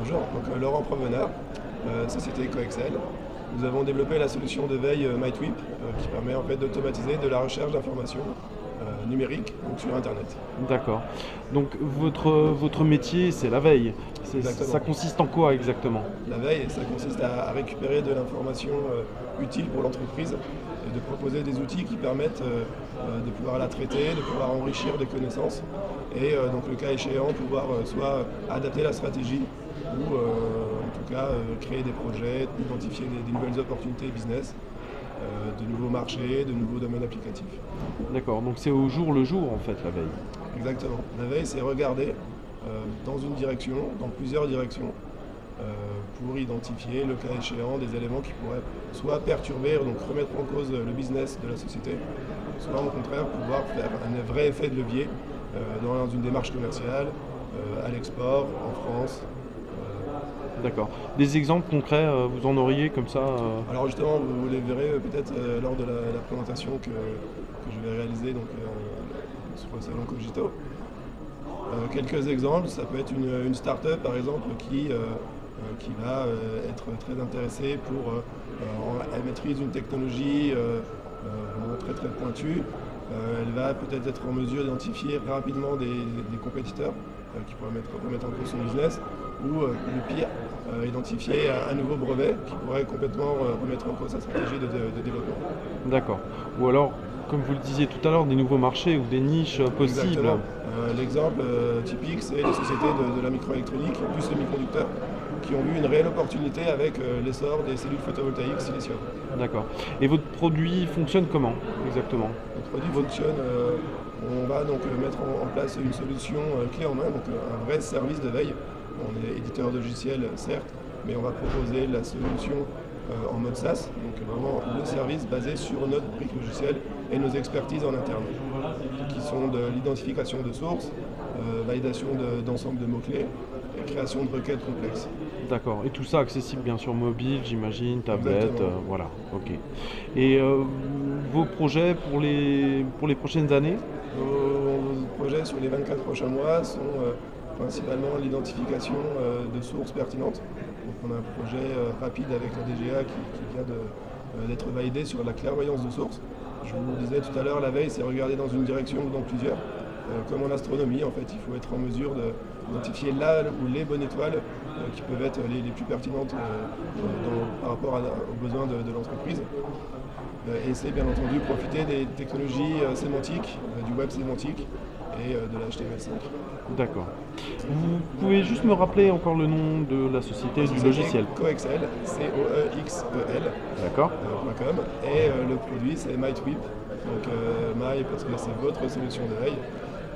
Bonjour, Laurent Provenard, société Coexcel. Nous avons développé la solution de veille MyTweep qui permet en fait d'automatiser de la recherche d'informations numériques donc sur Internet. D'accord. Donc votre métier, c'est la veille. Exactement. Ça consiste en quoi exactement? La veille, ça consiste à récupérer de l'information utile pour l'entreprise et de proposer des outils qui permettent de pouvoir la traiter, de pouvoir enrichir des connaissances et donc le cas échéant pouvoir soit adapter la stratégie ou en tout cas créer des projets, identifier des nouvelles opportunités business, de nouveaux marchés, de nouveaux domaines applicatifs. D'accord, donc c'est au jour le jour en fait la veille. Exactement. La veille, c'est regarder dans une direction, dans plusieurs directions, pour identifier, le cas échéant, des éléments qui pourraient soit perturber, donc remettre en cause le business de la société, soit au contraire pouvoir faire un vrai effet de levier dans une démarche commerciale, à l'export, en France. D'accord. Des exemples concrets, vous en auriez comme ça Alors justement, vous les verrez peut-être lors de la présentation que je vais réaliser donc, sur le salon Cogito. Quelques exemples, ça peut être une start-up par exemple qui va être très intéressée pour, elle maîtrise une technologie vraiment très très pointue. Elle va peut-être être en mesure d'identifier rapidement des compétiteurs qui pourraient remettre en cause son business, ou le pire, identifier un nouveau brevet qui pourrait complètement remettre en cause sa stratégie de développement. D'accord. Ou alors, comme vous le disiez tout à l'heure, des nouveaux marchés ou des niches possibles. Exactement. L'exemple typique, c'est les sociétés de la microélectronique, du semi-conducteur, qui ont vu une réelle opportunité avec l'essor des cellules photovoltaïques silicium. D'accord. Et votre produit fonctionne comment exactement? Notre produit fonctionne, on va donc mettre en place une solution clé en main, donc un vrai service de veille. On est éditeur de logiciels, certes, mais on va proposer la solution en mode SaaS, donc vraiment le service basé sur notre brique logicielle et nos expertises en interne, qui sont de l'identification de sources, validation d'ensemble de mots-clés et création de requêtes complexes. D'accord. Et tout ça accessible bien sûr mobile, j'imagine, tablette, Exactement. voilà. Ok. Et vos projets pour les prochaines années? Nos projets sur les 24 prochains mois sont principalement l'identification de sources pertinentes. Donc on a un projet rapide avec la DGA qui vient d'être validé sur la clairvoyance de sources. Je vous disais tout à l'heure, la veille, c'est regarder dans une direction ou dans plusieurs. Comme en astronomie, en fait, il faut être en mesure d'identifier là ou les bonnes étoiles qui peuvent être les plus pertinentes par rapport aux besoins de l'entreprise. Et c'est bien entendu profiter des technologies sémantiques, du web sémantique et de l'HTML5. D'accord. Vous pouvez juste me rappeler encore le nom de la société du logiciel? Coexcel, C-O-E-X-E-L, D'accord. .com, et le produit c'est MyTweep. Donc My parce que c'est votre solution de veille,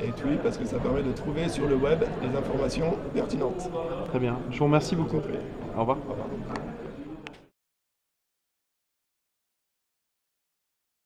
et Tweep parce que ça permet de trouver sur le web les informations pertinentes. Très bien. Je vous remercie beaucoup. Je vous en prie. Au revoir. Au revoir.